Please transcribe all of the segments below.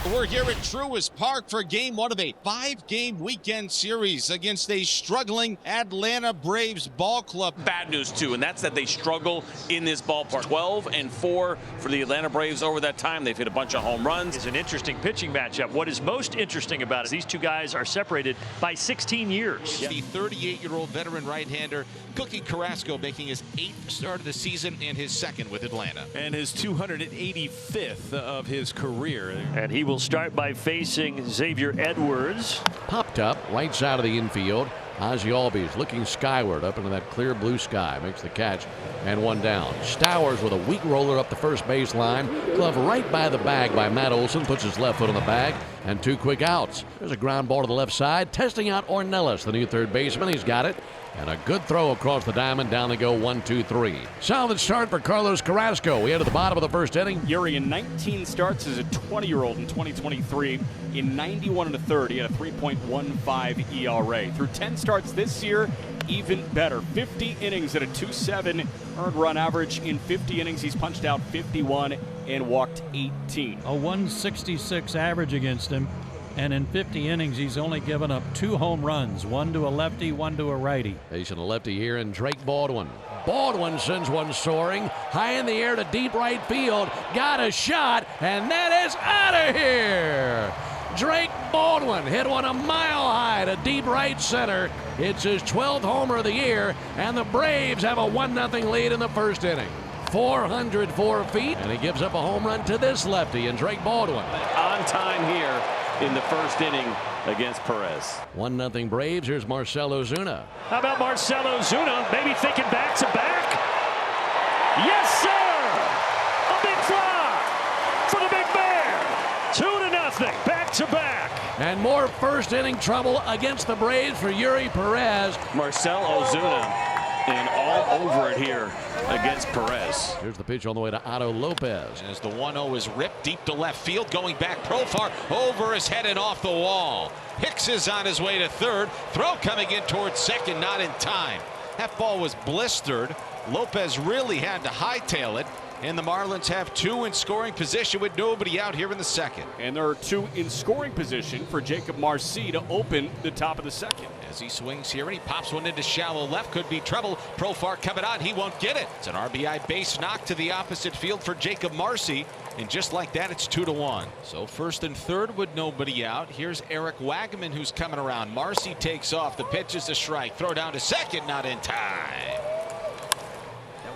We're here at Truist Park for game one of a 5-game weekend series against a struggling Atlanta Braves ball club. Bad news, too, and that's that they struggle in this ballpark. 12-4 for the Atlanta Braves over that time. They've hit a bunch of home runs. It's an interesting pitching matchup. What is most interesting about it is these two guys are separated by 16 years. The 38-year-old veteran right-hander Cookie Carrasco making his 8th start of the season and his 2nd with Atlanta. And his 285th of his career. And he will start by facing Xavier Edwards. Popped up right side of the infield. Ozzie Albies looking skyward up into that clear blue sky. Makes the catch and one down. Stowers with a weak roller up the first base line. Glove right by the bag by Matt Olson. Puts his left foot on the bag and 2 quick outs. There's a ground ball to the left side. Testing out Ornelas, the new third baseman. He's got it. And a good throw across the diamond. Down they go 1-2-3. Solid start for Carlos Carrasco. We head to the bottom of the first inning. Yuri in 19 starts as a 20-year-old in 2023. In 91 1/3, he had a 3.15 ERA. Through 10 starts this year, even better. 50 innings at a 2.7 earned run average. In 50 innings, he's punched out 51 and walked 18. A 166 average against him. And in 50 innings, he's only given up 2 home runs, one to a lefty, one to a righty. Facing a lefty here in Drake Baldwin. Baldwin sends one soaring high in the air to deep right field. Got a shot, and that is out of here. Drake Baldwin hit one a mile high to deep right center. It's his 12th homer of the year, and the Braves have a 1-0 lead in the first inning. 404 feet, and he gives up a home run to this lefty in Drake Baldwin. On time here in the first inning against Perez. 1-0 Braves. Here's Marcell Ozuna. How about Marcell Ozuna? Maybe thinking back to back. Yes, sir! A big fly for the Big Bear. 2-0, back to back. And more first inning trouble against the Braves for Yuri Perez. Marcell Ozuna and all over it here against Perez. Here's the pitch on the way to Otto Lopez. As the 1-0 is ripped deep to left field, going back Profar over his head and off the wall. Hicks is on his way to third. Throw coming in towards second, not in time. That ball was blistered. Lopez really had to hightail it. And the Marlins have 2 in scoring position with nobody out here in the second. And there are 2 in scoring position for Jacob Marcy to open the top of the second. As he swings here and he pops one into shallow left, could be trouble. Profar coming on, he won't get it. It's an RBI base knock to the opposite field for Jacob Marcy. And just like that, it's 2-1. So first and third with nobody out. Here's Eric Wagaman who's coming around. Marcy takes off. The pitch is a strike. Throw down to second, not in time.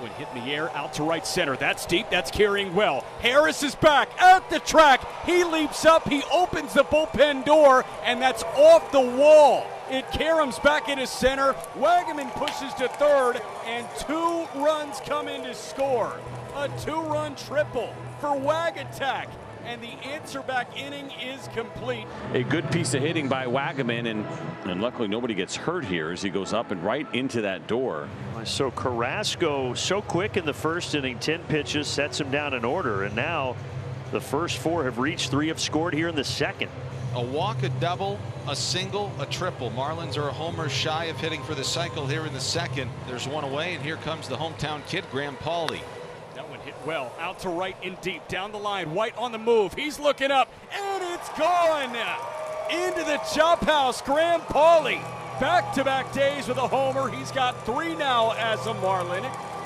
Would hit in the air out to right center. That's deep. That's carrying well. Harris is back at the track. He leaps up. He opens the bullpen door, and that's off the wall. It caroms back into center. Wagaman pushes to third, and 2 runs come in to score. A 2-run triple for Wagatak. And the answer back inning is complete. A good piece of hitting by Wagaman, and luckily nobody gets hurt here as he goes up and right into that door. So Carrasco so quick in the first inning, 10 pitches, sets him down in order, and now the first 4 have reached, 3 have scored here in the second. A walk, a double, a single, a triple. Marlins are a homer shy of hitting for the cycle here in the second. There's one away, and here comes the hometown kid, Graham Pauley. That one hit well, out to right and deep, down the line. White on the move. He's looking up, and it's gone into the chop house. Graham Pauley, back-to-back days with a homer. He's got 3 now as a Marlin.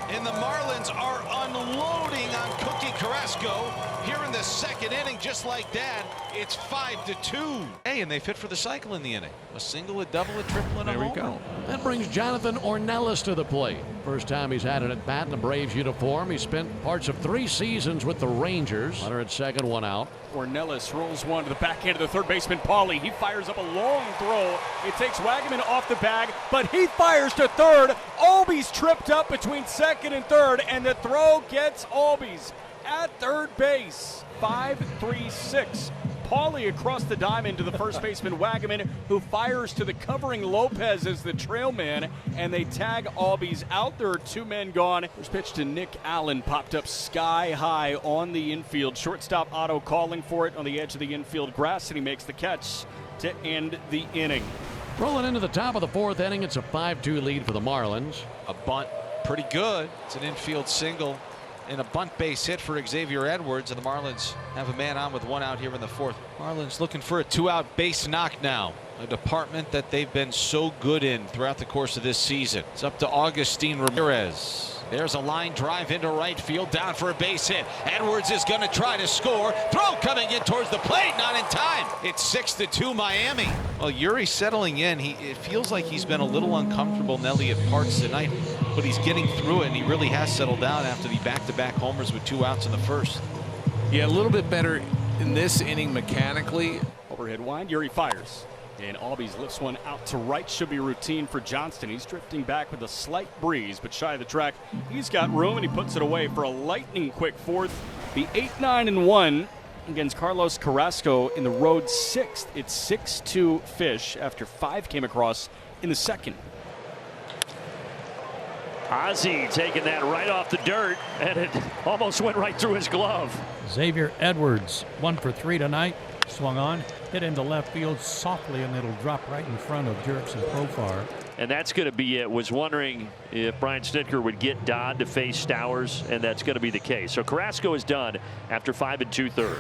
And the Marlins are unloading on Cookie Carrasco here in the second inning. Just like that, it's 5-2. Hey, and they fit for the cycle in the inning. A single, a double, a triple, and a homer. There we go. That brings Jonathan Ornelas to the plate. First time he's had an at-bat in a Braves uniform. He spent parts of 3 seasons with the Rangers. Runner at second, 1 out. Ornelas rolls one to the backhand of the third baseman, Pauley. He fires up a long throw. It takes Wagaman off the bag, but he fires to third. Albies tripped up between second and third, and the throw gets Albies at third base. 5-3-6. Pauley across the diamond to the first baseman Wagaman, who fires to the covering Lopez as the trail man, and they tag Albies out. There are 2 men gone. First pitch to Nick Allen, popped up sky high on the infield. Shortstop Otto calling for it on the edge of the infield grass, and he makes the catch to end the inning. Rolling into the top of the 4th inning, it's a 5-2 lead for the Marlins. A bunt, pretty good. It's an infield single. and a bunt base hit for Xavier Edwards, and the Marlins have a man on with one out here in the fourth. Marlins looking for a 2-out base knock now, a department that they've been so good in throughout the course of this season. It's up to Augustin Ramirez. There's a line drive into right field, down for a base hit. Edwards is going to try to score. Throw coming in towards the plate, not in time. It's 6-2 Miami. Well, Yuri settling in. It feels like he's been a little uncomfortable in Elliott Parks tonight, but he's getting through it, and he really has settled down after the back-to-back homers with 2 outs in the first. Yeah, a little bit better in this inning mechanically. Overhead wind, Yuri fires. And Albies lifts one out to right. Should be routine for Johnston. He's drifting back with a slight breeze, but shy of the track. He's got room, and he puts it away for a lightning quick fourth. The 8-9-1 against Carlos Carrasco in the road 6th. It's 6-2 Fish after 5 came across in the second. Ozzie taking that right off the dirt, and it almost went right through his glove. Xavier Edwards, 1 for 3 tonight. Swung on, hit into left field softly, and it'll drop right in front of Jerks and Profar. And that's going to be it. Was wondering if Brian Snitker would get Dodd to face Stowers, and that's going to be the case. So Carrasco is done after 5 2/3.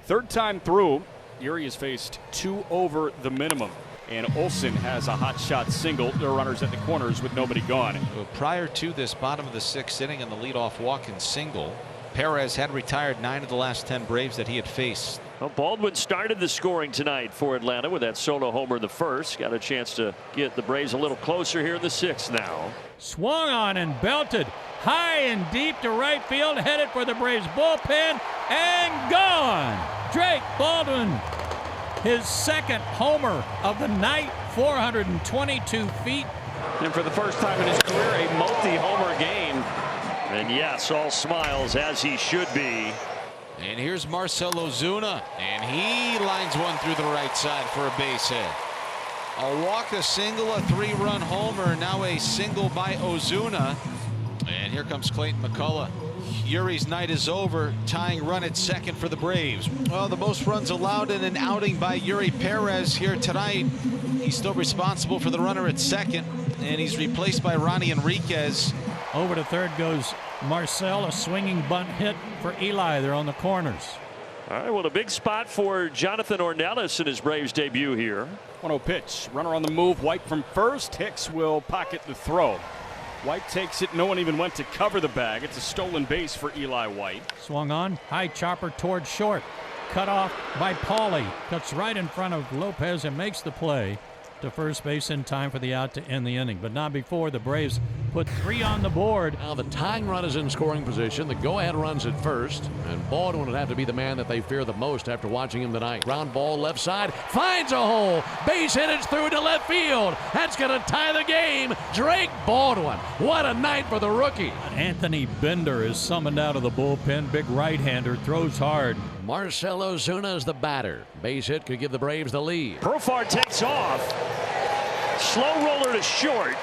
Third time through, Yuri has faced 2 over the minimum. And Olsen has a hot shot single. There are runners at the corners with nobody gone. Well, prior to this bottom of the 6th inning and the leadoff walk and single, Perez had retired 9 of the last 10 Braves that he had faced. Well, Baldwin started the scoring tonight for Atlanta with that solo homer in the first. Got a chance to get the Braves a little closer here in the 6th now. Swung on and belted high and deep to right field, headed for the Braves bullpen, and gone. Drake Baldwin, his second homer of the night, 422 feet. And for the first time in his career, a multi-homer game. And yes, all smiles, as he should be. And here's Marcell Ozuna, and he lines one through the right side for a base hit. A walk, a single, a 3-run homer, now a single by Ozuna. And here comes Clayton McCullough. Yuri's night is over, tying run at second for the Braves. Well, the most runs allowed in an outing by Yuri Perez here tonight. He's still responsible for the runner at second, and he's replaced by Ronnie Enriquez. Over to third goes Marcell, a swinging bunt hit for Eli. They're on the corners. All right, well, a big spot for Jonathan Ornelas in his Braves debut here. 1-0 pitch. Runner on the move. White from first. Hicks will pocket the throw. White takes it. No one even went to cover the bag. It's a stolen base for Eli White. Swung on. High chopper towards short. Cut off by Pauly. Cuts right in front of Lopez and makes the play to first base in time for the out to end the inning, but not before the Braves put 3 on the board. Now the tying run is in scoring position. The go-ahead runs at first, and Baldwin would have to be the man that they fear the most after watching him tonight. Ground ball left side, finds a hole. Base hit, it's through to left field. That's going to tie the game. Drake Baldwin. What a night for the rookie. Anthony Bender is summoned out of the bullpen. Big right-hander, throws hard. Marcell Ozuna is the batter. Base hit could give the Braves the lead. Profar takes off. Slow roller to short.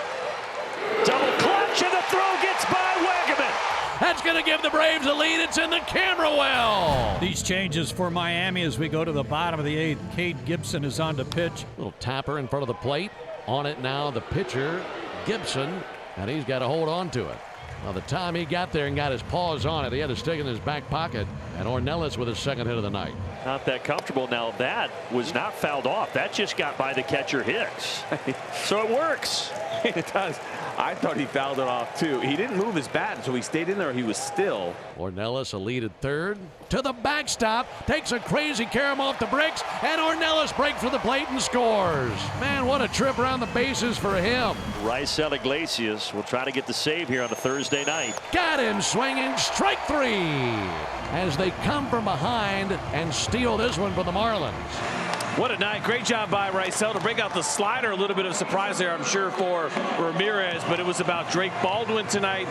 Double clutch, and the throw gets by Wagaman. That's going to give the Braves a lead. It's in the camera well. These changes for Miami as we go to the bottom of the 8th. Cade Gibson is on to pitch. Little tapper in front of the plate. On it now, the pitcher, Gibson, and he's got to hold on to it. Well, the time he got there and got his paws on it, he had to stick it in his back pocket. And Ornelas with his second hit of the night. Not that comfortable. Now that was not fouled off. That just got by the catcher Hicks. So it works. It does. I thought he fouled it off too. He didn't move his bat, so he stayed in there. He was still. Ornelas a lead at third. To the backstop. Takes a crazy carom off the bricks. And Ornelas breaks for the plate and scores. Man, what a trip around the bases for him. Raisel Iglesias will try to get the save here on a Thursday night. Got him swinging. Strike 3. As they come from behind and steal this one for the Marlins. What a night. Great job by Raisel to bring out the slider. A little bit of surprise there, I'm sure, for Ramirez, but it was about Drake Baldwin tonight.